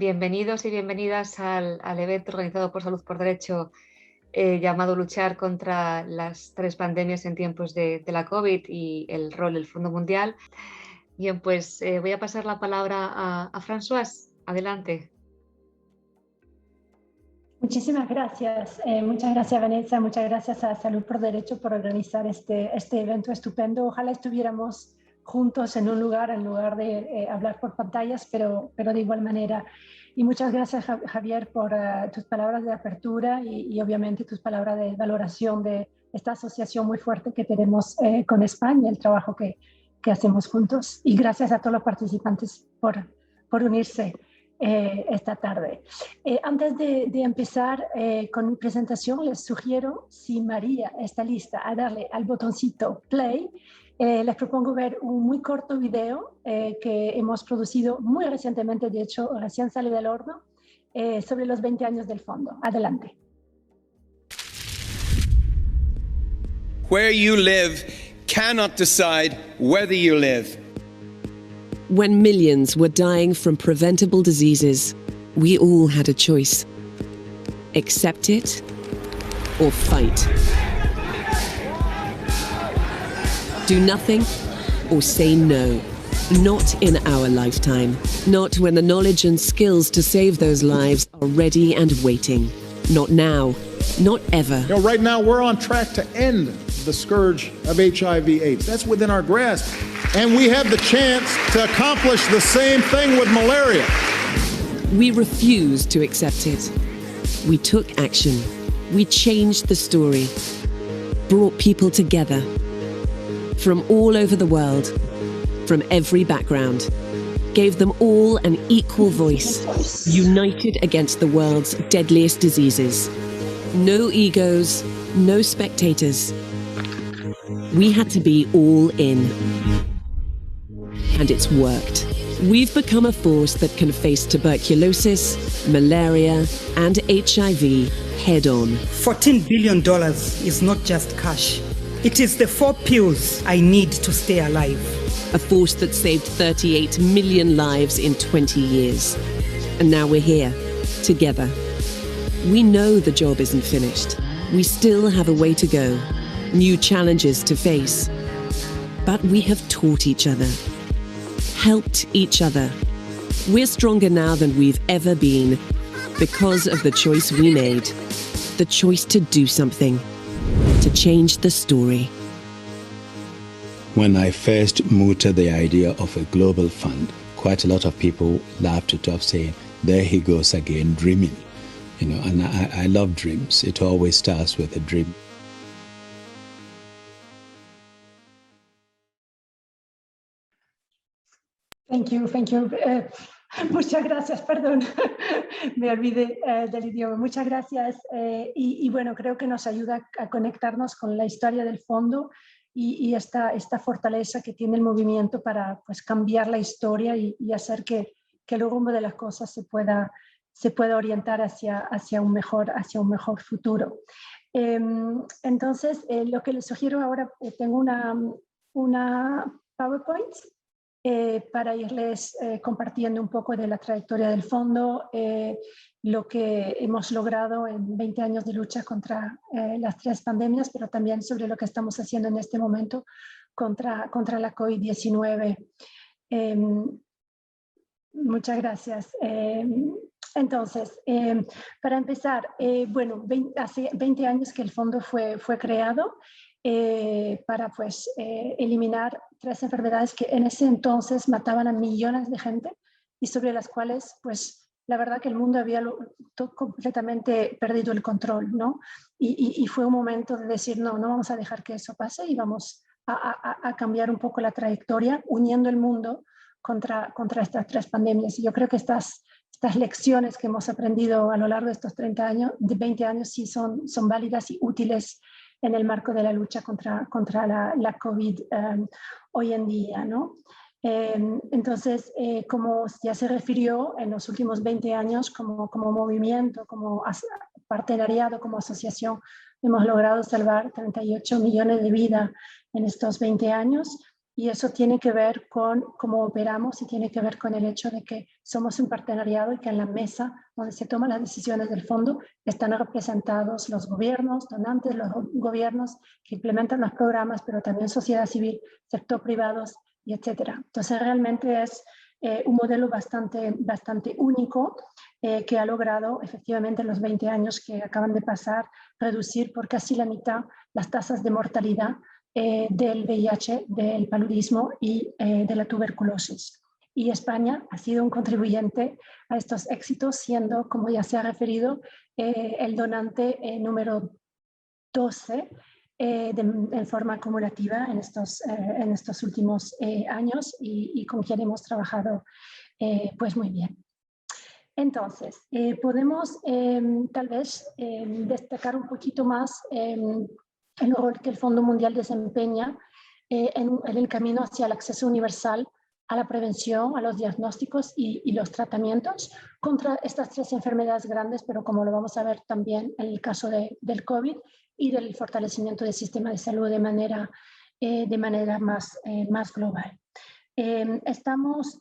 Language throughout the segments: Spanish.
Bienvenidos y bienvenidas al evento organizado por Salud por Derecho llamado Luchar contra las tres pandemias en tiempos de la COVID y el rol del Fondo Mundial. Bien, pues voy a pasar la palabra a Françoise. Adelante. Muchísimas gracias. Muchas gracias, Vanessa. Muchas gracias a Salud por Derecho por organizar este evento estupendo. Ojalá estuviéramos juntos en lugar de hablar por pantallas, pero de igual manera. Y muchas gracias, Javier, por tus palabras de apertura y obviamente tus palabras de valoración de esta asociación muy fuerte que tenemos con España, el trabajo que hacemos juntos. Y gracias a todos los participantes por unirse esta tarde. Antes de empezar con mi presentación, les sugiero, si María está lista a darle al botoncito play, les propongo ver un muy corto video que hemos producido muy recientemente, de hecho recién sale del horno, sobre los 20 años del fondo. Adelante. Where you live cannot decide whether you live. When millions were dying from preventable diseases, we all had a choice. Accept it or fight. Do nothing or say no. Not in our lifetime. Not when the knowledge and skills to save those lives are ready and waiting. Not now. Not ever. You know, right now we're on track to end the scourge of HIV/AIDS. That's within our grasp. And we have the chance to accomplish the same thing with malaria. We refused to accept it. We took action. We changed the story. Brought people together. From all over the world. From every background. Gave them all an equal voice. United against the world's deadliest diseases. No egos, no spectators. We had to be all in. And it's worked. We've become a force that can face tuberculosis, malaria, and HIV head on. $14 billion is not just cash. It is the 4 pills I need to stay alive. A force that saved 38 million lives in 20 years. And now we're here, together. We know the job isn't finished. We still have a way to go, new challenges to face. But we have taught each other, helped each other. We're stronger now than we've ever been because of the choice we made. The choice to do something, to change the story. When I first mooted the idea of a global fund, quite a lot of people laughed it off, saying, there he goes again, dreaming. You know, and I love dreams. It always starts with a dream. Thank you. Muchas gracias, perdón, me olvidé del idioma. Muchas gracias. Y bueno, creo que nos ayuda a conectarnos con la historia del fondo y esta fortaleza que tiene el movimiento para pues, cambiar la historia y hacer que el rumbo de las cosas se pueda orientar hacia un mejor futuro. Entonces, lo que les sugiero ahora, tengo una PowerPoint para irles compartiendo un poco de la trayectoria del fondo, lo que hemos logrado en 20 años de lucha contra las 3 pandemias, pero también sobre lo que estamos haciendo en este momento contra la COVID-19. Muchas gracias. Entonces, para empezar, bueno, hace 20 años que el fondo fue creado para pues, eliminar 3 enfermedades que en ese entonces mataban a millones de gente y sobre las cuales, pues, la verdad que el mundo había completamente perdido el control, ¿no? Y fue un momento de decir, no vamos a dejar que eso pase y vamos a cambiar un poco la trayectoria, uniendo el mundo contra estas 3 pandemias. Y yo creo que estas lecciones que hemos aprendido a lo largo de estos 20 años sí son válidas y útiles en el marco de la lucha contra la COVID hoy en día, ¿no? Entonces, como ya se refirió, en los últimos 20 años como movimiento, como partenariado, como asociación, hemos logrado salvar 38 millones de vidas en estos 20 años y eso tiene que ver con cómo operamos y tiene que ver con el hecho de que somos un partenariado y que en la mesa donde se toman las decisiones del fondo están representados los gobiernos, donantes, los gobiernos que implementan los programas, pero también sociedad civil, sector privado y etcétera. Entonces realmente es un modelo bastante único que ha logrado efectivamente en los 20 años que acaban de pasar reducir por casi la mitad las tasas de mortalidad del VIH, del paludismo y de la tuberculosis. Y España ha sido un contribuyente a estos éxitos, siendo, como ya se ha referido, el donante número 12 en forma acumulativa en estos últimos años y con quien hemos trabajado pues muy bien. Entonces, podemos tal vez destacar un poquito más el rol que el Fondo Mundial desempeña en el camino hacia el acceso universal a la prevención, a los diagnósticos y los tratamientos contra estas 3 enfermedades grandes, pero como lo vamos a ver también en el caso del COVID y del fortalecimiento del sistema de salud de manera más global. Estamos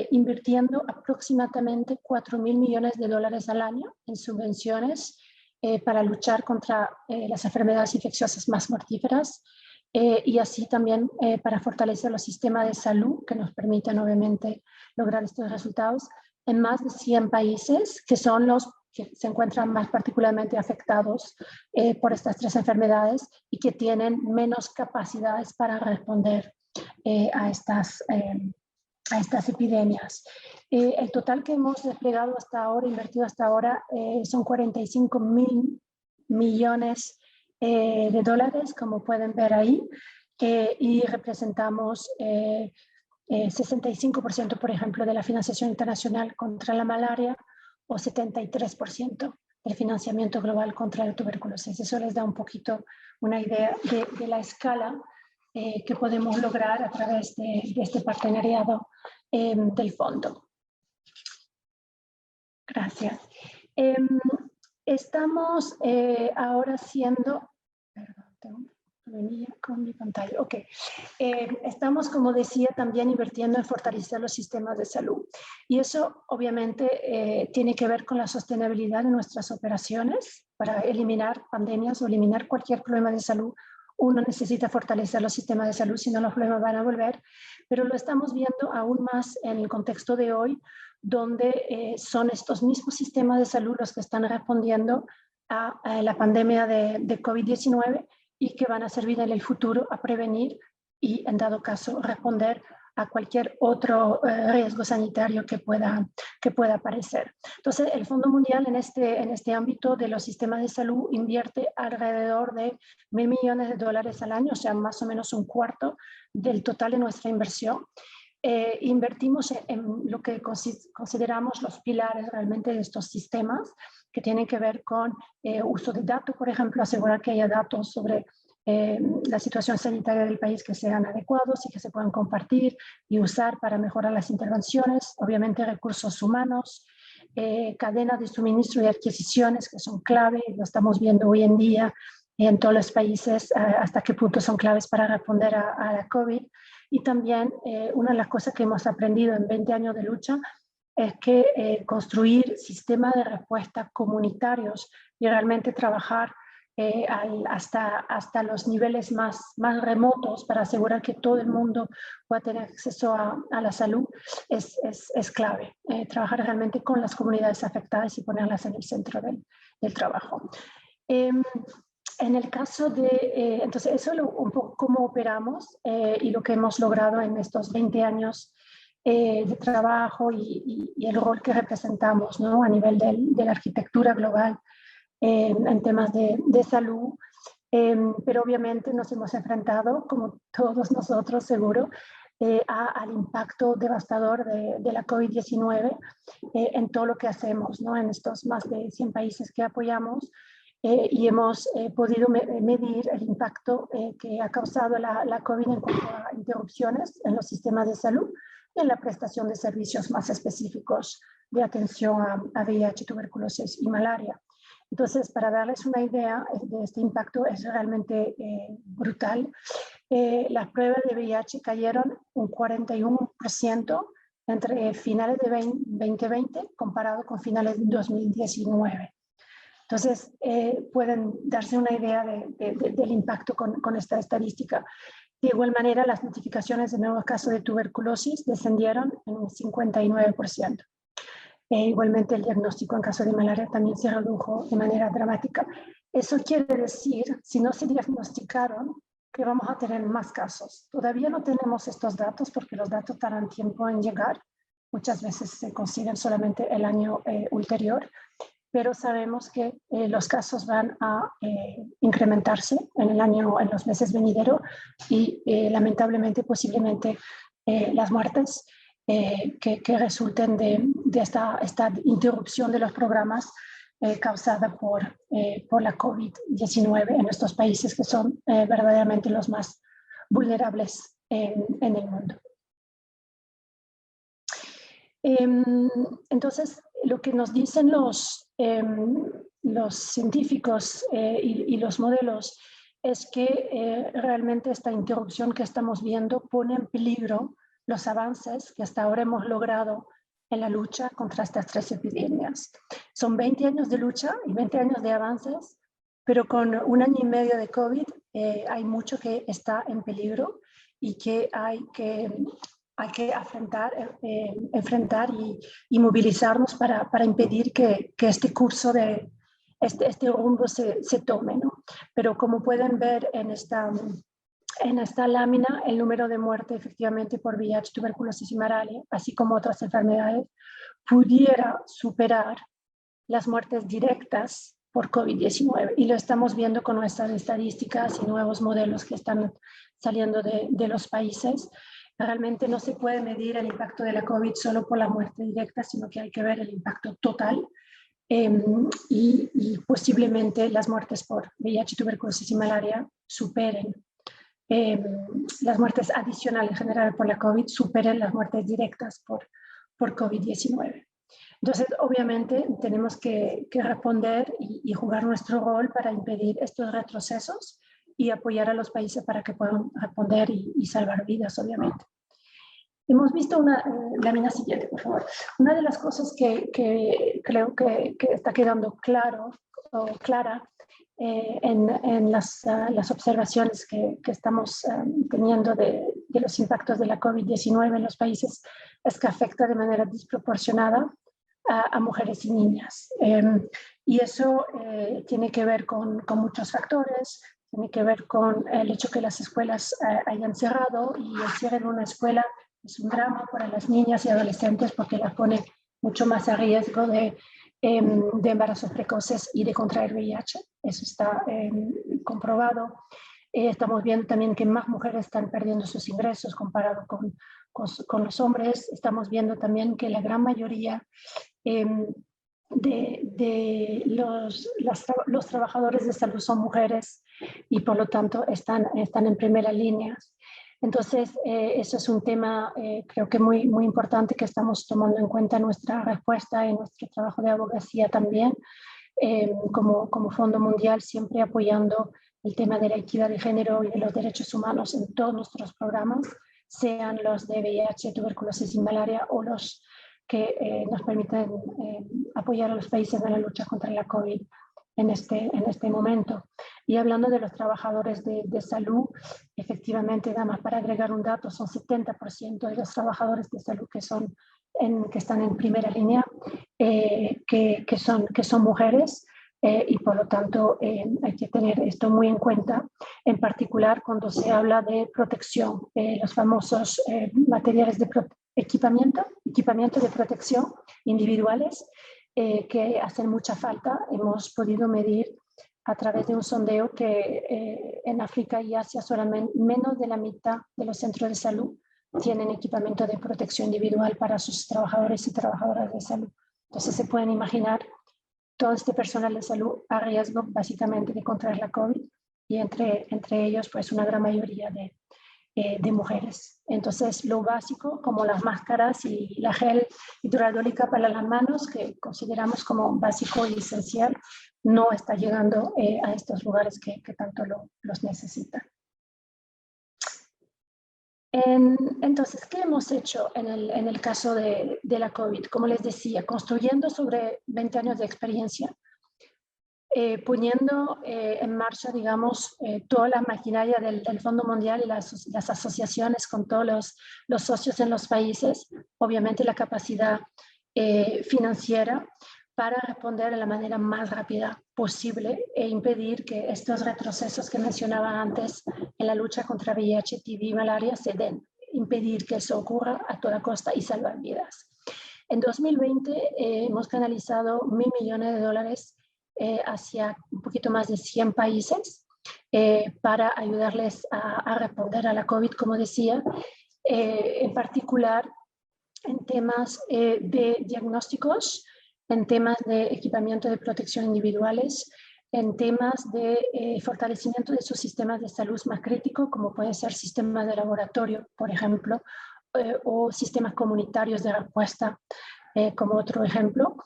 invirtiendo aproximadamente $4.000 millones al año en subvenciones para luchar contra las enfermedades infecciosas más mortíferas y así también para fortalecer los sistemas de salud que nos permiten obviamente lograr estos resultados en más de 100 países que son los que se encuentran más particularmente afectados por estas 3 enfermedades y que tienen menos capacidades para responder a estas epidemias. El total que hemos desplegado hasta ahora, invertido hasta ahora, son $45.000 millones de dólares, como pueden ver ahí, y representamos 65%, por ejemplo, de la financiación internacional contra la malaria o 73% del financiamiento global contra la tuberculosis. Eso les da un poquito una idea de la escala que podemos lograr a través de este partenariado del fondo. Gracias. Estamos ahora haciendo... Perdón, tengo un problemilla con mi pantalla. Ok. Estamos, como decía, también invirtiendo en fortalecer los sistemas de salud. Y eso, obviamente, tiene que ver con la sostenibilidad de nuestras operaciones para eliminar pandemias o eliminar cualquier problema de salud. Uno necesita fortalecer los sistemas de salud, si no los problemas van a volver, pero lo estamos viendo aún más en el contexto de hoy, donde son estos mismos sistemas de salud los que están respondiendo a la pandemia de COVID-19 y que van a servir en el futuro a prevenir y, en dado caso, responder a cualquier otro riesgo sanitario que pueda aparecer. Entonces, el Fondo Mundial en este ámbito de los sistemas de salud invierte alrededor de $1.000 millones al año, o sea, más o menos un cuarto del total de nuestra inversión. Invertimos en lo que consideramos los pilares realmente de estos sistemas, que tienen que ver con uso de datos, por ejemplo, asegurar que haya datos sobre la situación sanitaria del país que sean adecuados y que se puedan compartir y usar para mejorar las intervenciones, obviamente recursos humanos, cadenas de suministro y adquisiciones que son clave, lo estamos viendo hoy en día en todos los países, hasta qué punto son claves para responder a la COVID. Y también una de las cosas que hemos aprendido en 20 años de lucha es que construir sistemas de respuesta comunitarios y realmente trabajar hasta los niveles más remotos para asegurar que todo el mundo pueda tener acceso a la salud es clave. Trabajar realmente con las comunidades afectadas y ponerlas en el centro del trabajo. En el caso de, entonces eso es un poco cómo operamos y lo que hemos logrado en estos 20 años de trabajo y el rol que representamos, ¿no? A nivel de la arquitectura global en temas de salud, pero obviamente nos hemos enfrentado, como todos nosotros seguro, al impacto devastador de la COVID-19 en todo lo que hacemos, ¿no? En estos más de 100 países que apoyamos, y hemos podido medir el impacto que ha causado la COVID en cuanto a interrupciones en los sistemas de salud y en la prestación de servicios más específicos de atención a VIH, tuberculosis y malaria. Entonces, para darles una idea de este impacto, es realmente brutal. las pruebas de VIH cayeron un 41% entre finales de 2020 comparado con finales de 2019. Entonces, pueden darse una idea del impacto con esta estadística. De igual manera, las notificaciones de nuevos casos de tuberculosis descendieron en un 59%. Igualmente, el diagnóstico en caso de malaria también se redujo de manera dramática. Eso quiere decir, si no se diagnosticaron, que vamos a tener más casos. Todavía no tenemos estos datos porque los datos tardan tiempo en llegar. Muchas veces se consiguen solamente el año ulterior, pero sabemos que los casos van a incrementarse en los meses venideros y lamentablemente, posiblemente, las muertes que resulten de esta interrupción de los programas causada por la COVID-19 en estos países que son verdaderamente los más vulnerables en el mundo. Entonces, lo que nos dicen los científicos y los modelos es que realmente esta interrupción que estamos viendo pone en peligro los avances que hasta ahora hemos logrado en la lucha contra estas 3 epidemias. Son 20 años de lucha y 20 años de avances, pero con 1 año y medio de COVID hay mucho que está en peligro y que hay que enfrentar y movilizarnos para impedir que este curso de este rumbo se tome, ¿no? Pero como pueden ver en esta lámina, el número de muertes efectivamente por VIH, tuberculosis y malaria, así como otras enfermedades, pudiera superar las muertes directas por COVID-19. Y lo estamos viendo con nuestras estadísticas y nuevos modelos que están saliendo de los países. Realmente no se puede medir el impacto de la COVID solo por la muerte directa, sino que hay que ver el impacto total y posiblemente las muertes por VIH, tuberculosis y malaria superen las muertes adicionales en general por la COVID, superen las muertes directas por COVID-19. Entonces, obviamente, tenemos que responder y jugar nuestro rol para impedir estos retrocesos y apoyar a los países para que puedan responder y salvar vidas, obviamente. Hemos visto una lámina siguiente, por favor. Una de las cosas que creo que está quedando clara en las observaciones que estamos teniendo de los impactos de la COVID-19 en los países es que afecta de manera desproporcionada a mujeres y niñas. Y eso tiene que ver con muchos factores. Tiene que ver con el hecho que las escuelas hayan cerrado, y el cierre de una escuela es un drama para las niñas y adolescentes porque las pone mucho más a riesgo de embarazos precoces y de contraer VIH. Eso está comprobado. Estamos viendo también que más mujeres están perdiendo sus ingresos comparado con los hombres. Estamos viendo también que la gran mayoría de los trabajadores de salud son mujeres y por lo tanto están en primera línea. Entonces, eso es un tema creo que muy importante que estamos tomando en cuenta en nuestra respuesta y en nuestro trabajo de abogacía también, como Fondo Mundial, siempre apoyando el tema de la equidad de género y de los derechos humanos en todos nuestros programas, sean los de VIH, tuberculosis y malaria o los que nos permiten apoyar a los países en la lucha contra la COVID en este momento. Y hablando de los trabajadores de salud, efectivamente, nada más para agregar un dato, son 70% de los trabajadores de salud que están en primera línea, que son mujeres, y por lo tanto hay que tener esto muy en cuenta, en particular cuando se habla de protección, los famosos materiales de equipamiento de protección individuales, que hacen mucha falta. Hemos podido medir a través de un sondeo que en África y Asia solamente menos de la mitad de los centros de salud tienen equipamiento de protección individual para sus trabajadores y trabajadoras de salud. Entonces se pueden imaginar todo este personal de salud a riesgo básicamente de contraer la COVID, y entre ellos pues una gran mayoría de mujeres. Entonces lo básico, como las máscaras y la gel hidroalcohólica para las manos, que consideramos como básico y esencial, no está llegando a estos lugares que tanto los necesitan. Entonces, ¿qué hemos hecho en el caso de la COVID? Como les decía, construyendo sobre 20 años de experiencia, poniendo en marcha, digamos, toda la maquinaria del Fondo Mundial y las asociaciones con todos los socios en los países, obviamente la capacidad financiera para responder de la manera más rápida posible e impedir que estos retrocesos que mencionaba antes en la lucha contra VIH, TB y malaria se den, impedir que eso ocurra a toda costa y salvar vidas. En 2020 hemos canalizado $1.000 millones hacia un poquito más de 100 países para ayudarles a responder a la COVID, como decía, en particular en temas de diagnósticos, en temas de equipamiento de protección individuales, en temas de fortalecimiento de sus sistemas de salud más críticos, como pueden ser sistemas de laboratorio, por ejemplo, o sistemas comunitarios de respuesta, como otro ejemplo.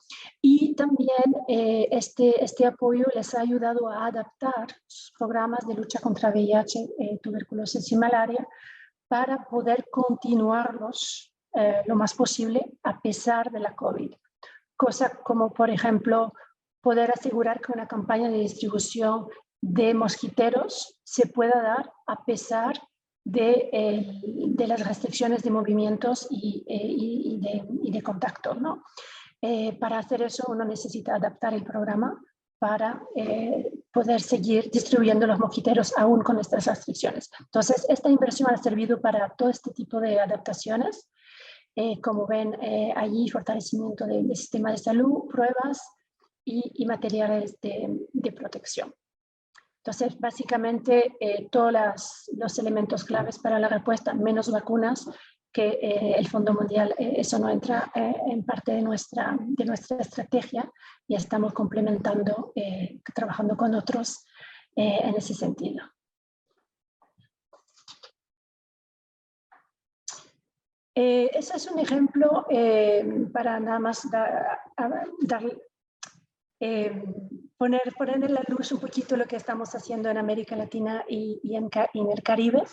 Y también este apoyo les ha ayudado a adaptar sus programas de lucha contra VIH, tuberculosis y malaria para poder continuarlos lo más posible a pesar de la COVID. Cosas como, por ejemplo, poder asegurar que una campaña de distribución de mosquiteros se pueda dar a pesar de las restricciones de movimientos y de contacto, ¿no? Para hacer eso uno necesita adaptar el programa para poder seguir distribuyendo los mosquiteros aún con estas restricciones. Entonces, esta inversión ha servido para todo este tipo de adaptaciones. Como ven allí, fortalecimiento del sistema de salud, pruebas y materiales de protección. Entonces, básicamente, todos los elementos claves para la respuesta, menos vacunas, que el Fondo Mundial, eso no entra en parte de nuestra estrategia y estamos complementando, trabajando con otros en ese sentido. Ese es un ejemplo para nada más poner en la luz un poquito lo que estamos haciendo en América Latina y en el Caribe,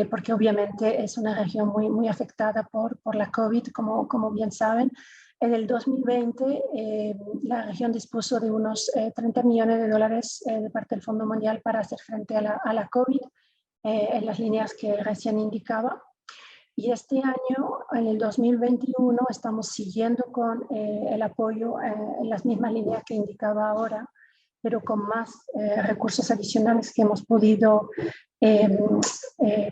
porque obviamente es una región muy afectada por la COVID, como bien saben. En el 2020 la región dispuso de unos $30 millones de parte del Fondo Mundial para hacer frente a la COVID en las líneas que recién indicaba. Y este año, en el 2021, estamos siguiendo con el apoyo en las mismas líneas que indicaba ahora, pero con más recursos adicionales que hemos podido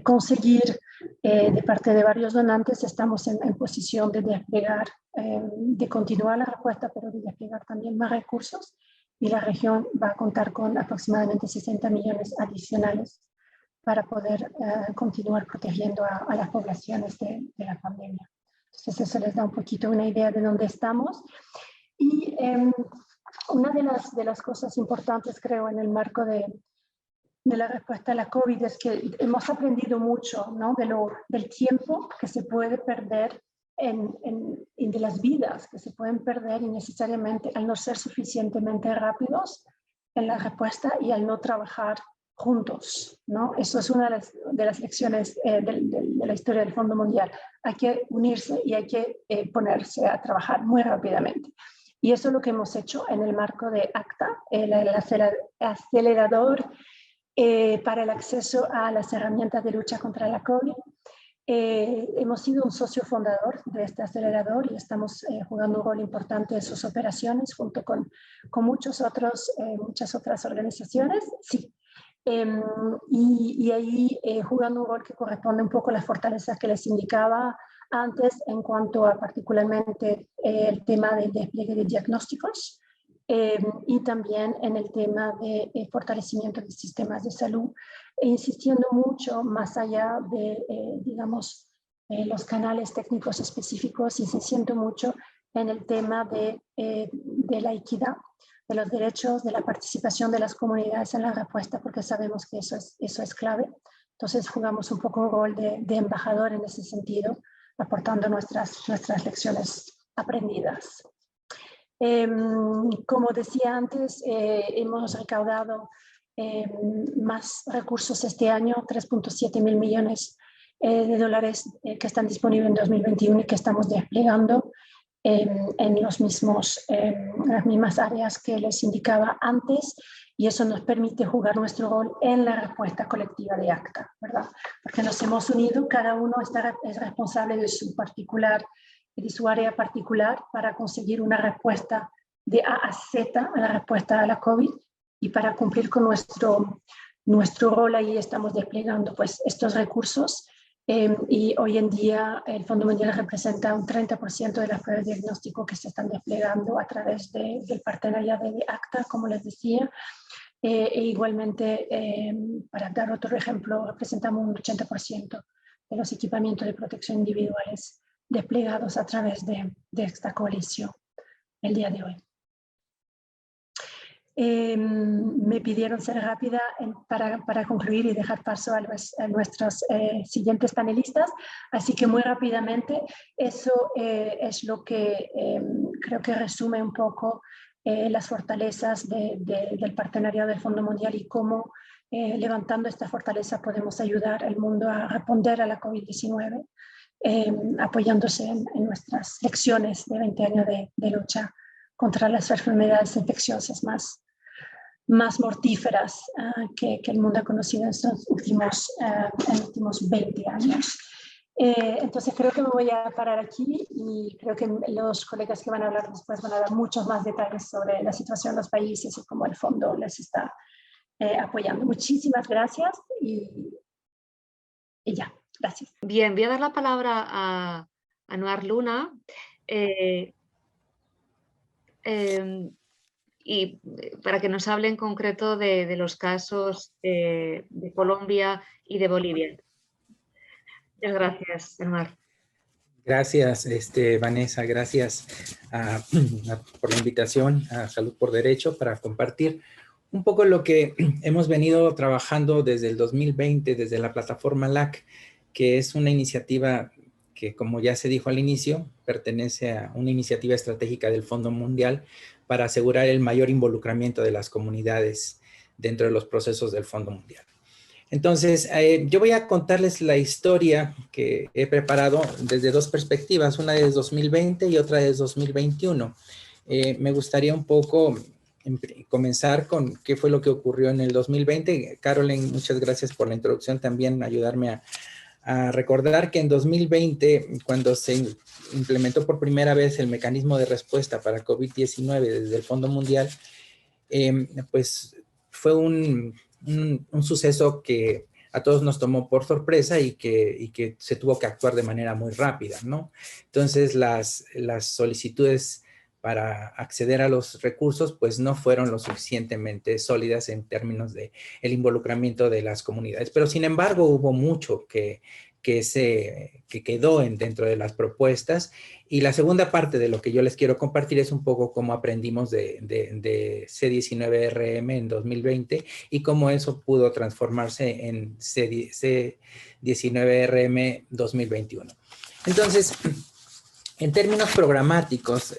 conseguir de parte de varios donantes. Estamos en posición de desplegar, de continuar la respuesta, pero de desplegar también más recursos. Y la región va a contar con aproximadamente 60 millones adicionales para poder continuar protegiendo a las poblaciones de la pandemia. Entonces eso les da un poquito una idea de dónde estamos. Y una de las cosas importantes, creo, en el marco de la respuesta a la COVID es que hemos aprendido mucho, ¿no? del tiempo que se puede perder y de las vidas que se pueden perder innecesariamente al no ser suficientemente rápidos en la respuesta y al no trabajar juntos, ¿no? Eso es una de las lecciones de la historia del Fondo Mundial. Hay que unirse y hay que ponerse a trabajar muy rápidamente. Y eso es lo que hemos hecho en el marco de ACTA, el acelerador para el acceso a las herramientas de lucha contra la COVID. Hemos sido un socio fundador de este acelerador y estamos jugando un rol importante en sus operaciones junto con muchas otras organizaciones. Sí. Y ahí jugando un rol que corresponde un poco a las fortalezas que les indicaba antes en cuanto a particularmente el tema del despliegue de diagnósticos y también en el tema de fortalecimiento de sistemas de salud, insistiendo mucho más allá de, digamos, los canales técnicos específicos, insistiendo mucho en el tema de la equidad, de los derechos, de la participación de las comunidades en la respuesta, porque sabemos que eso es clave. Entonces jugamos un poco un rol de embajador en ese sentido, aportando nuestras lecciones aprendidas. Como decía antes, hemos recaudado más recursos este año, 3.7 mil millones de dólares que están disponibles en 2021 y que estamos desplegando en las mismas áreas que les indicaba antes, y eso nos permite jugar nuestro rol en la respuesta colectiva de ACTA, ¿verdad? Porque nos hemos unido, cada uno es responsable de su área particular para conseguir una respuesta de A a Z a la respuesta a la COVID, y para cumplir con nuestro rol ahí estamos desplegando pues estos recursos. Y hoy en día el Fondo Mundial representa un 30% de las pruebas de diagnóstico que se están desplegando a través del partenariado de ACTA, como les decía. E igualmente, para dar otro ejemplo, representamos un 80% de los equipamientos de protección individuales desplegados a través de esta coalición el día de hoy. Me pidieron ser rápida para concluir y dejar paso a nuestros siguientes panelistas, así que muy rápidamente eso es lo que creo que resume un poco las fortalezas del partenariado del Fondo Mundial y cómo levantando esta fortaleza podemos ayudar al mundo a responder a la COVID-19, apoyándose en nuestras lecciones de 20 años de lucha contra las enfermedades infecciosas más mortíferas que el mundo ha conocido en estos últimos 20 años. Entonces creo que me voy a parar aquí y creo que los colegas que van a hablar después van a dar muchos más detalles sobre la situación de los países y cómo el fondo les está apoyando. Muchísimas gracias y ya, gracias. Bien, voy a dar la palabra a Anouar Luna. Y para que nos hable en concreto de los casos de Colombia y de Bolivia. Muchas gracias, Anouar. Gracias, Vanessa, gracias por la invitación a Salud por Derecho para compartir un poco lo que hemos venido trabajando desde el 2020, desde la plataforma LAC, que es una iniciativa que, como ya se dijo al inicio, pertenece a una iniciativa estratégica del Fondo Mundial para asegurar el mayor involucramiento de las comunidades dentro de los procesos del Fondo Mundial. Entonces, yo voy a contarles la historia que he preparado desde dos perspectivas, una desde 2020 y otra desde 2021. Me gustaría un poco comenzar con qué fue lo que ocurrió en el 2020. Caroline, muchas gracias por la introducción, también ayudarme a recordar que en 2020, cuando se implementó por primera vez el mecanismo de respuesta para COVID-19 desde el Fondo Mundial, pues fue un suceso que a todos nos tomó por sorpresa y que se tuvo que actuar de manera muy rápida, ¿no? Entonces, las solicitudes para acceder a los recursos, pues no fueron lo suficientemente sólidas en términos de el involucramiento de las comunidades. Pero, sin embargo, hubo mucho que quedó dentro de las propuestas. Y la segunda parte de lo que yo les quiero compartir es un poco cómo aprendimos de C19RM en 2020 y cómo eso pudo transformarse en C19RM 2021. Entonces, en términos programáticos,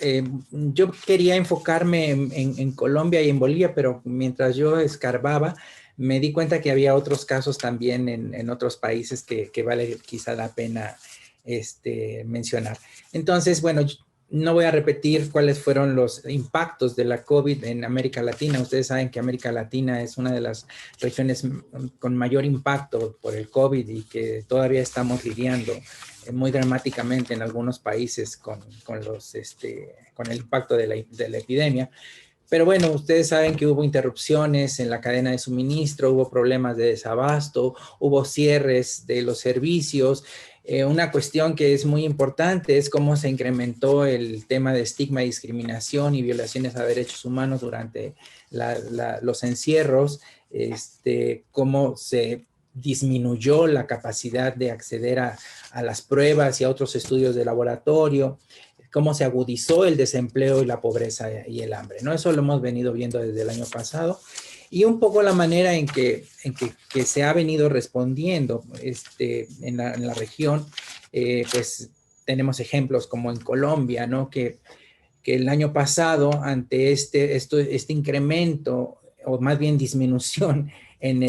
yo quería enfocarme en Colombia y en Bolivia, pero mientras yo escarbaba, me di cuenta que había otros casos también en otros países que vale quizá la pena mencionar. Entonces, bueno, no voy a repetir cuáles fueron los impactos de la COVID en América Latina. Ustedes saben que América Latina es una de las regiones con mayor impacto por el COVID y que todavía estamos lidiando muy dramáticamente en algunos países con el impacto de la epidemia. Pero bueno, ustedes saben que hubo interrupciones en la cadena de suministro, hubo problemas de desabasto, hubo cierres de los servicios. Una cuestión que es muy importante es cómo se incrementó el tema de estigma, discriminación y violaciones a derechos humanos durante los encierros, cómo se disminuyó la capacidad de acceder a las pruebas y a otros estudios de laboratorio, cómo se agudizó el desempleo y la pobreza y el hambre, ¿no? Eso lo hemos venido viendo desde el año pasado. Y un poco la manera en que se ha venido respondiendo en la región, pues tenemos ejemplos como en Colombia, ¿no? Que el año pasado, ante este incremento, o más bien disminución en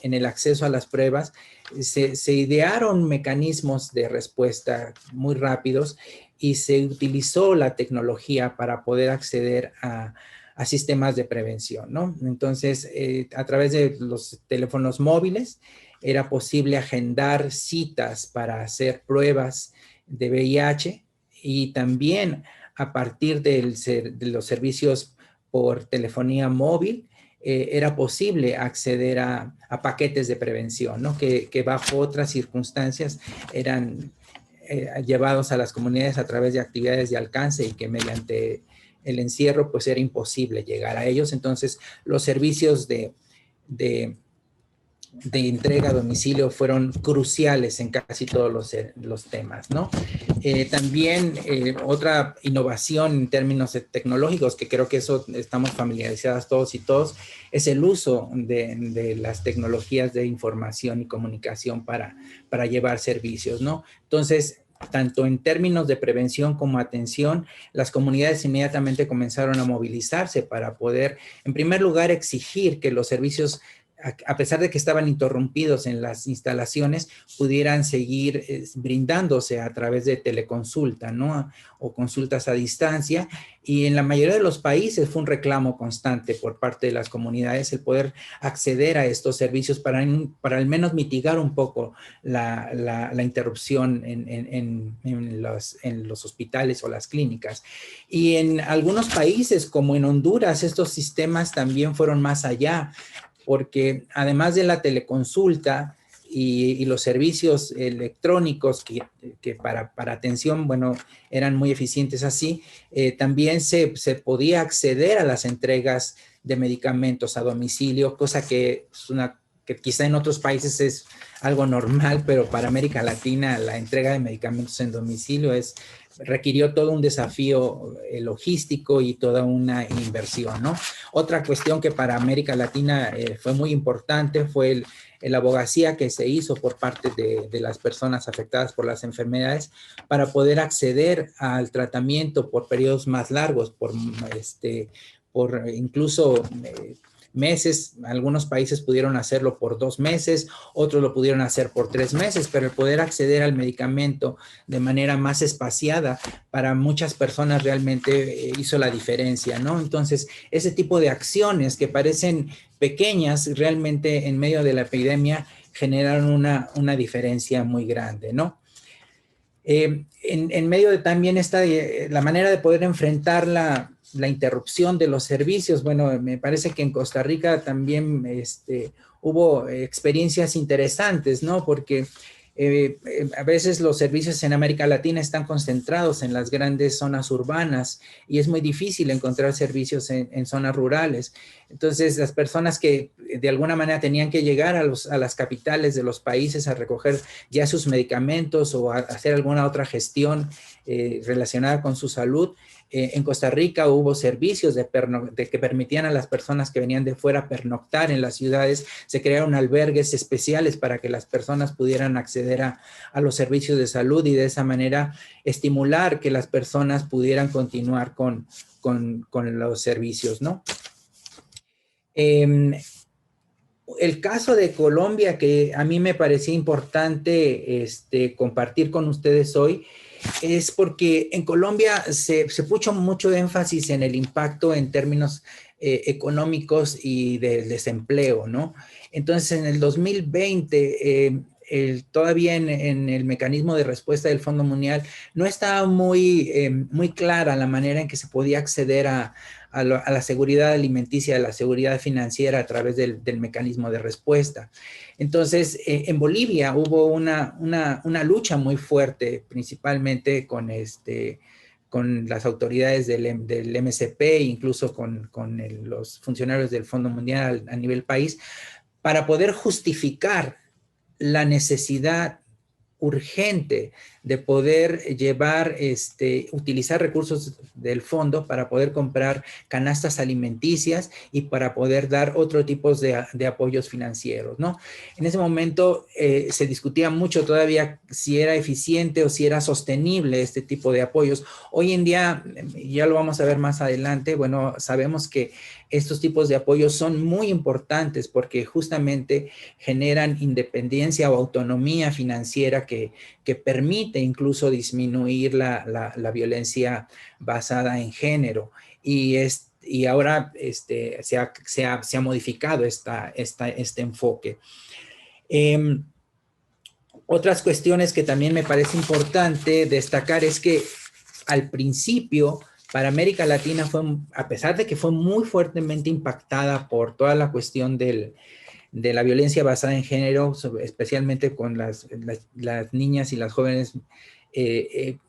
el acceso a las pruebas, se idearon mecanismos de respuesta muy rápidos y se utilizó la tecnología para poder acceder a sistemas de prevención, ¿no? Entonces, a través de los teléfonos móviles era posible agendar citas para hacer pruebas de VIH y también a partir de los servicios por telefonía móvil, era posible acceder a paquetes de prevención, ¿no? Que bajo otras circunstancias eran llevados a las comunidades a través de actividades de alcance y que mediante el encierro pues era imposible llegar a ellos. Entonces los servicios de entrega a domicilio fueron cruciales en casi todos los temas, ¿no? También otra innovación en términos tecnológicos, que creo que eso estamos familiarizados todos y todos, es el uso de las tecnologías de información y comunicación para llevar servicios, ¿no? Entonces, tanto en términos de prevención como atención, las comunidades inmediatamente comenzaron a movilizarse para poder, en primer lugar, exigir que los servicios, a pesar de que estaban interrumpidos en las instalaciones, pudieran seguir brindándose a través de teleconsulta, ¿no? O consultas a distancia. Y en la mayoría de los países fue un reclamo constante por parte de las comunidades el poder acceder a estos servicios para al menos mitigar un poco la interrupción en los hospitales o las clínicas. Y en algunos países, como en Honduras, estos sistemas también fueron más allá, porque además de la teleconsulta y los servicios electrónicos que para atención, bueno, eran muy eficientes así, también se podía acceder a las entregas de medicamentos a domicilio, cosa que quizá en otros países es algo normal, pero para América Latina la entrega de medicamentos en domicilio requirió todo un desafío logístico y toda una inversión, ¿no? Otra cuestión que para América Latina fue muy importante fue la abogacía que se hizo por parte de las personas afectadas por las enfermedades para poder acceder al tratamiento por periodos más largos, por incluso meses. Algunos países pudieron hacerlo por 2 meses, otros lo pudieron hacer por 3 meses, pero el poder acceder al medicamento de manera más espaciada para muchas personas realmente hizo la diferencia, ¿no? Entonces, ese tipo de acciones que parecen pequeñas, realmente en medio de la epidemia generaron una diferencia muy grande, ¿no? En medio de también la manera de poder enfrentar la interrupción de los servicios. Bueno, me parece que en Costa Rica también hubo experiencias interesantes, ¿no? Porque a veces los servicios en América Latina están concentrados en las grandes zonas urbanas y es muy difícil encontrar servicios en zonas rurales. Entonces, las personas que de alguna manera tenían que llegar a las capitales de los países a recoger ya sus medicamentos o a hacer alguna otra gestión relacionada con su salud, en Costa Rica hubo servicios que permitían a las personas que venían de fuera pernoctar en las ciudades. Se crearon albergues especiales para que las personas pudieran acceder a los servicios de salud y de esa manera estimular que las personas pudieran continuar con los servicios, ¿no? El caso de Colombia, que a mí me parecía importante compartir con ustedes hoy, es porque en Colombia se puso mucho énfasis en el impacto en términos económicos y del desempleo, ¿no? Entonces, en el 2020, todavía en el mecanismo de respuesta del Fondo Mundial, no estaba muy clara la manera en que se podía acceder a la seguridad alimenticia, a la seguridad financiera a través del mecanismo de respuesta. Entonces, en Bolivia hubo una lucha muy fuerte, principalmente con las autoridades del MCP, incluso con los funcionarios del Fondo Mundial a nivel país, para poder justificar la necesidad urgente de poder utilizar recursos del fondo para poder comprar canastas alimenticias y para poder dar otro tipo de apoyos financieros, ¿no? En ese momento se discutía mucho todavía si era eficiente o si era sostenible este tipo de apoyos. Hoy en día, ya lo vamos a ver más adelante, bueno, sabemos que estos tipos de apoyos son muy importantes porque justamente generan independencia o autonomía financiera que permite incluso disminuir la violencia basada en género. Y ahora se ha modificado este enfoque. Otras cuestiones que también me parece importante destacar es que al principio, para América Latina, a pesar de que fue muy fuertemente impactada por toda la cuestión de la violencia basada en género, especialmente con las niñas y las jóvenes,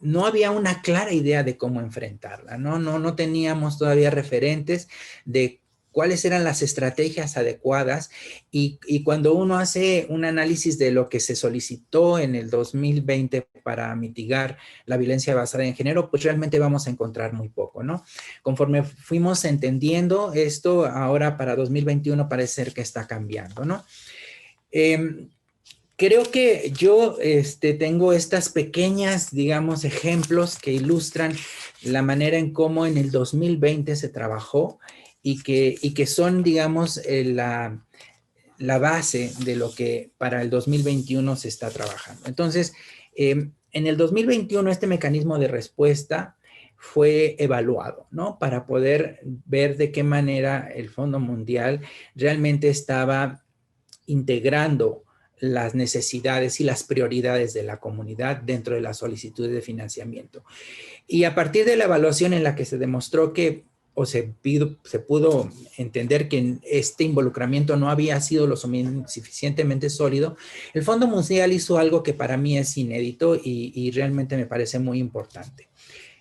no había una clara idea de cómo enfrentarla, ¿no? No teníamos todavía referentes de cuáles eran las estrategias adecuadas y cuando uno hace un análisis de lo que se solicitó en el 2020 para mitigar la violencia basada en género, pues realmente vamos a encontrar muy poco, ¿no? Conforme fuimos entendiendo esto, ahora para 2021 parece ser que está cambiando, ¿no? Creo que yo tengo estas pequeñas, digamos, ejemplos que ilustran la manera en cómo en el 2020 se trabajó y que son, digamos, la base de lo que para el 2021 se está trabajando. Entonces, en el 2021 este mecanismo de respuesta fue evaluado, ¿no? Para poder ver de qué manera el Fondo Mundial realmente estaba integrando las necesidades y las prioridades de la comunidad dentro de las solicitudes de financiamiento. Y a partir de la evaluación en la que se demostró que se pudo entender que este involucramiento no había sido lo suficientemente sólido, el Fondo Mundial hizo algo que para mí es inédito y realmente me parece muy importante.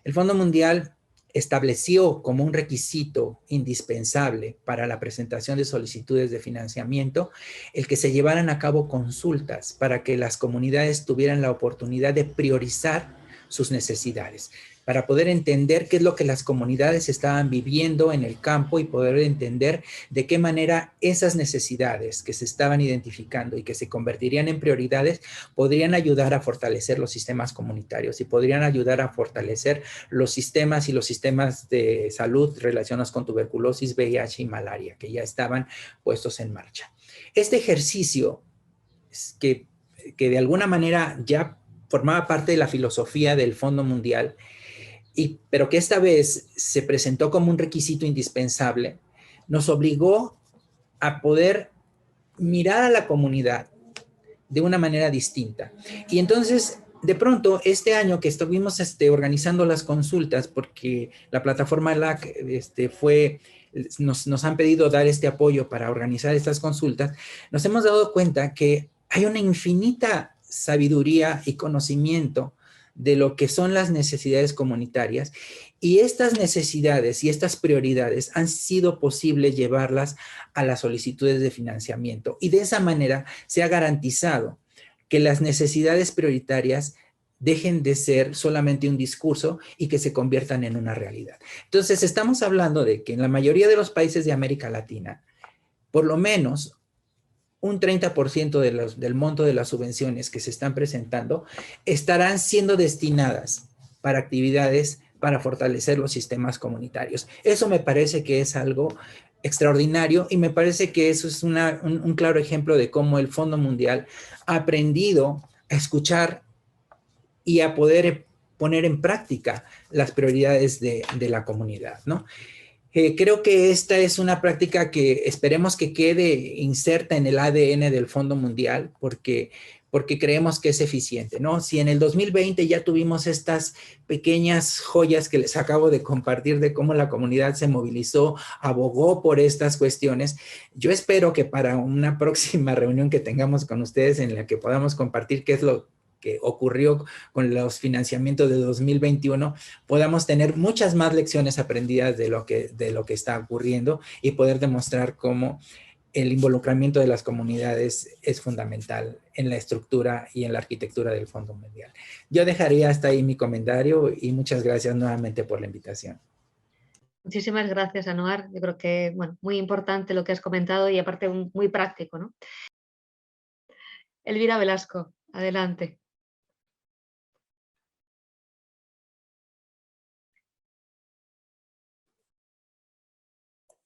El Fondo Mundial estableció como un requisito indispensable para la presentación de solicitudes de financiamiento el que se llevaran a cabo consultas para que las comunidades tuvieran la oportunidad de priorizar sus necesidades, para poder entender qué es lo que las comunidades estaban viviendo en el campo y poder entender de qué manera esas necesidades que se estaban identificando y que se convertirían en prioridades podrían ayudar a fortalecer los sistemas comunitarios y podrían ayudar a fortalecer los sistemas de salud relacionados con tuberculosis, VIH y malaria, que ya estaban puestos en marcha. Este ejercicio que de alguna manera ya formaba parte de la filosofía del Fondo Mundial, pero que esta vez se presentó como un requisito indispensable, nos obligó a poder mirar a la comunidad de una manera distinta. Y entonces, de pronto, este año que estuvimos organizando las consultas, porque la plataforma LAC nos han pedido dar este apoyo para organizar estas consultas, nos hemos dado cuenta que hay una infinita sabiduría y conocimiento de lo que son las necesidades comunitarias, y estas necesidades y estas prioridades han sido posible llevarlas a las solicitudes de financiamiento, y de esa manera se ha garantizado que las necesidades prioritarias dejen de ser solamente un discurso y que se conviertan en una realidad. Entonces, estamos hablando de que en la mayoría de los países de América Latina, por lo menos un 30% del monto de las subvenciones que se están presentando estarán siendo destinadas para actividades para fortalecer los sistemas comunitarios. Eso me parece que es algo extraordinario y me parece que eso es un claro ejemplo de cómo el Fondo Mundial ha aprendido a escuchar y a poder poner en práctica las prioridades de la comunidad, ¿no? Creo que esta es una práctica que esperemos que quede inserta en el ADN del Fondo Mundial porque creemos que es eficiente, ¿no? Si en el 2020 ya tuvimos estas pequeñas joyas que les acabo de compartir de cómo la comunidad se movilizó, abogó por estas cuestiones, yo espero que para una próxima reunión que tengamos con ustedes en la que podamos compartir qué es lo que ocurrió con los financiamientos de 2021, podamos tener muchas más lecciones aprendidas de lo que está ocurriendo y poder demostrar cómo el involucramiento de las comunidades es fundamental en la estructura y en la arquitectura del Fondo Mundial. Yo dejaría hasta ahí mi comentario y muchas gracias nuevamente por la invitación. Muchísimas gracias, Anuar. Yo creo que, bueno, muy importante lo que has comentado y aparte muy práctico, ¿no? Elvira Velasco, adelante.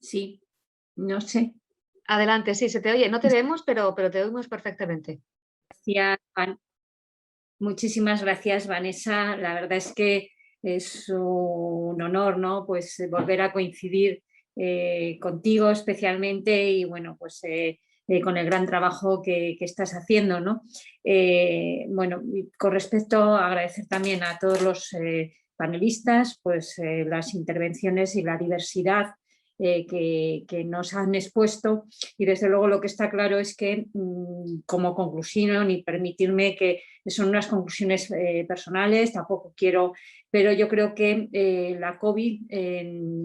Sí, no sé. Adelante, sí, se te oye. No te vemos, pero te oímos perfectamente. Gracias, muchísimas gracias, Vanessa. La verdad es que es un honor, ¿no? Pues volver a coincidir contigo especialmente y bueno, pues con el gran trabajo que estás haciendo, ¿no? Bueno, con respecto a agradecer también a todos los panelistas, pues las intervenciones y la diversidad que nos han expuesto y desde luego lo que está claro es que como conclusión y permitirme que son unas conclusiones personales, tampoco quiero, pero yo creo que la COVID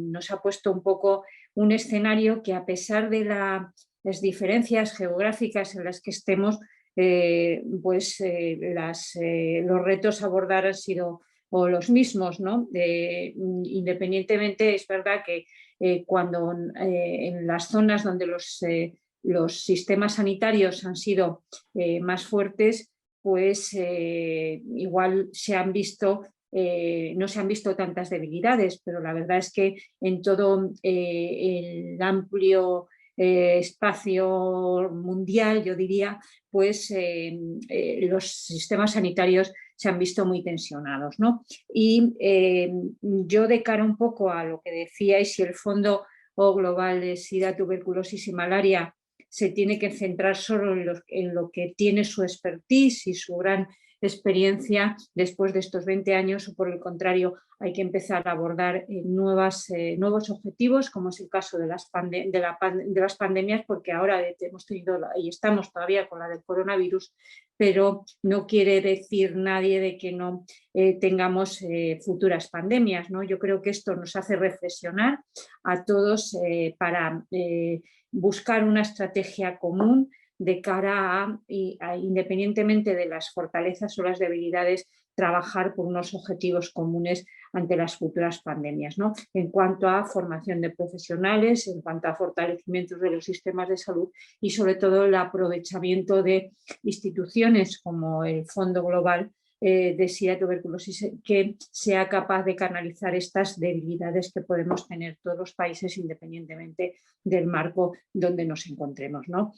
nos ha puesto un poco un escenario que a pesar de las diferencias geográficas en las que estemos, pues los retos a abordar han sido los mismos, ¿no? Independientemente, es verdad que cuando en las zonas donde los sistemas sanitarios han sido más fuertes, pues igual se han visto, no se han visto tantas debilidades, pero la verdad es que en todo el amplio espacio mundial, yo diría, pues los sistemas sanitarios se han visto muy tensionados, ¿no? Y yo de cara un poco a lo que decíais, si el Fondo Global de SIDA, Tuberculosis y Malaria se tiene que centrar solo en lo que tiene su expertise y su gran experiencia después de estos 20 años, o por el contrario, hay que empezar a abordar nuevos objetivos, como es el caso de las pandemias, porque ahora hemos tenido y estamos todavía con la del coronavirus, pero no quiere decir nadie de que no tengamos futuras pandemias, ¿no? Yo creo que esto nos hace reflexionar a todos para buscar una estrategia común de cara a, independientemente de las fortalezas o las debilidades, trabajar por unos objetivos comunes ante las futuras pandemias, ¿no? En cuanto a formación de profesionales, en cuanto a fortalecimiento de los sistemas de salud y sobre todo el aprovechamiento de instituciones como el Fondo Global de SIDA y Tuberculosis, que sea capaz de canalizar estas debilidades que podemos tener todos los países independientemente del marco donde nos encontremos, ¿no?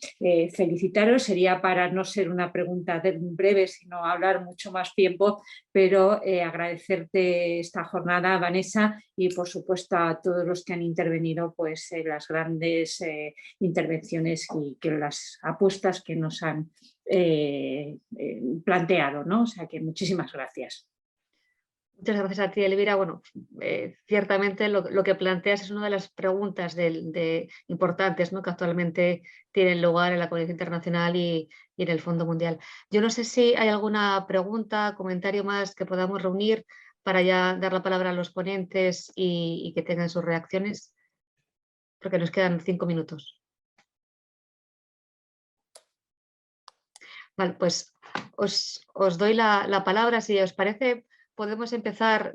Felicitaros, sería para no ser una pregunta breve, sino hablar mucho más tiempo, pero agradecerte esta jornada, Vanessa, y por supuesto a todos los que han intervenido pues, en las grandes intervenciones y que las apuestas que nos han planteado, ¿no? O sea que muchísimas gracias. Muchas gracias a ti, Elvira. Bueno, ciertamente lo que planteas es una de las preguntas importantes, ¿no? Que actualmente tienen lugar en la comunidad internacional y en el Fondo Mundial. Yo no sé si hay alguna pregunta, comentario más que podamos reunir para ya dar la palabra a los ponentes y que tengan sus reacciones, porque nos quedan 5 minutos. Vale, pues os doy la palabra, si os parece. Podemos empezar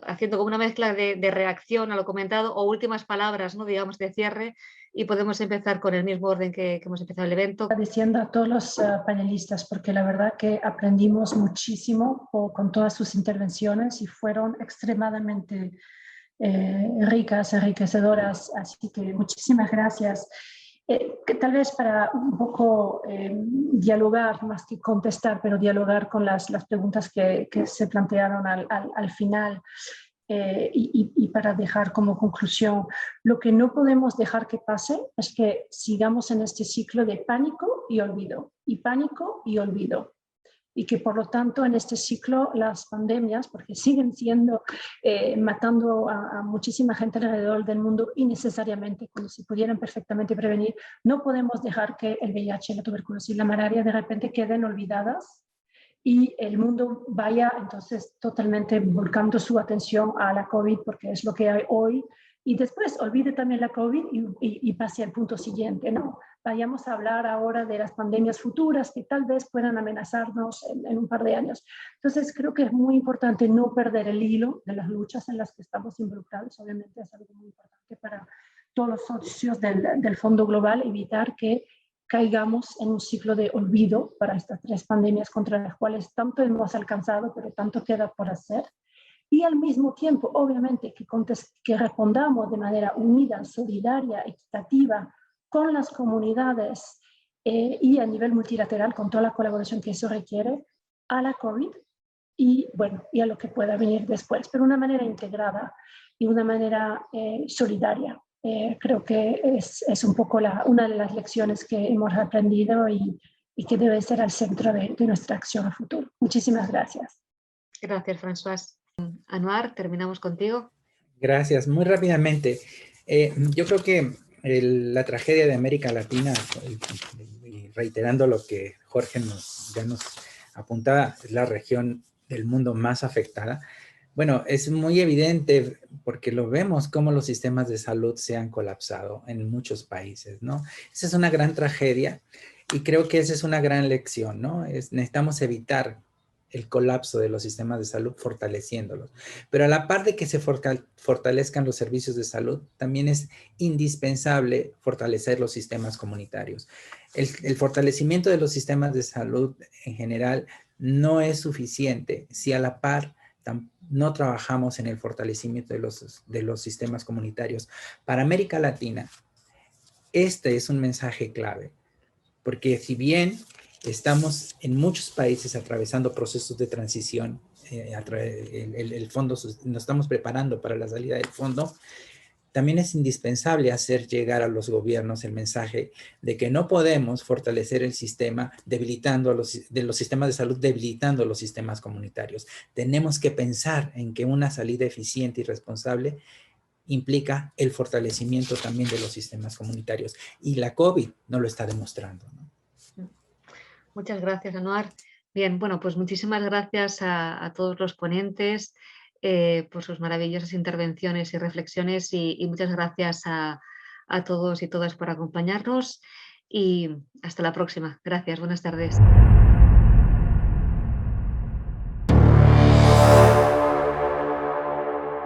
haciendo como una mezcla de reacción a lo comentado o últimas palabras, ¿no? Digamos, de cierre, y podemos empezar con el mismo orden que hemos empezado el evento. Agradeciendo a todos los panelistas, porque la verdad que aprendimos muchísimo con todas sus intervenciones y fueron extremadamente ricas, enriquecedoras, así que muchísimas gracias. Que tal vez para un poco dialogar, más que contestar, pero dialogar con las preguntas que se plantearon al final y para dejar como conclusión, lo que no podemos dejar que pase es que sigamos en este ciclo de pánico y olvido, y pánico y olvido. Y que por lo tanto en este ciclo las pandemias, porque siguen siendo, matando a muchísima gente alrededor del mundo innecesariamente, cuando se pudieran perfectamente prevenir, no podemos dejar que el VIH, la tuberculosis y la malaria de repente queden olvidadas y el mundo vaya entonces totalmente volcando su atención a la COVID, porque es lo que hay hoy Y después olvide también la COVID y pase al punto siguiente, ¿no? Vayamos a hablar ahora de las pandemias futuras que tal vez puedan amenazarnos en un par de años. Entonces creo que es muy importante no perder el hilo de las luchas en las que estamos involucrados. Obviamente es algo muy importante para todos los socios del Fondo Global, evitar que caigamos en un ciclo de olvido para estas 3 pandemias contra las cuales tanto hemos alcanzado, pero tanto queda por hacer. Y al mismo tiempo, obviamente, que respondamos de manera unida, solidaria, equitativa con las comunidades y a nivel multilateral, con toda la colaboración que eso requiere, a la COVID y, bueno, y a lo que pueda venir después, pero de una manera integrada y de una manera solidaria. Creo que es un poco una de las lecciones que hemos aprendido y que debe ser al centro de nuestra acción a futuro. Muchísimas gracias. Gracias, Françoise. Anouar, terminamos contigo. Gracias. Muy rápidamente, yo creo que la tragedia de América Latina, y reiterando lo que Jorge ya nos apuntaba, es la región del mundo más afectada. Bueno, es muy evidente porque lo vemos cómo los sistemas de salud se han colapsado en muchos países, ¿no? Esa es una gran tragedia y creo que esa es una gran lección, ¿no? Necesitamos evitar el colapso de los sistemas de salud fortaleciéndolos. Pero a la par de que se fortalezcan los servicios de salud, también es indispensable fortalecer los sistemas comunitarios. El fortalecimiento de los sistemas de salud en general no es suficiente si a la par no trabajamos en el fortalecimiento de los sistemas comunitarios. Para América Latina, este es un mensaje clave, porque si bien estamos en muchos países atravesando procesos de transición, el fondo, nos estamos preparando para la salida del fondo, también es indispensable hacer llegar a los gobiernos el mensaje de que no podemos fortalecer el sistema debilitando los sistemas de salud, debilitando los sistemas comunitarios. Tenemos que pensar en que una salida eficiente y responsable implica el fortalecimiento también de los sistemas comunitarios. Y la COVID no lo está demostrando, ¿no? Muchas gracias, Anouar. Bien, bueno, pues muchísimas gracias a todos los ponentes por sus maravillosas intervenciones y reflexiones y muchas gracias a todos y todas por acompañarnos y hasta la próxima. Gracias, buenas tardes.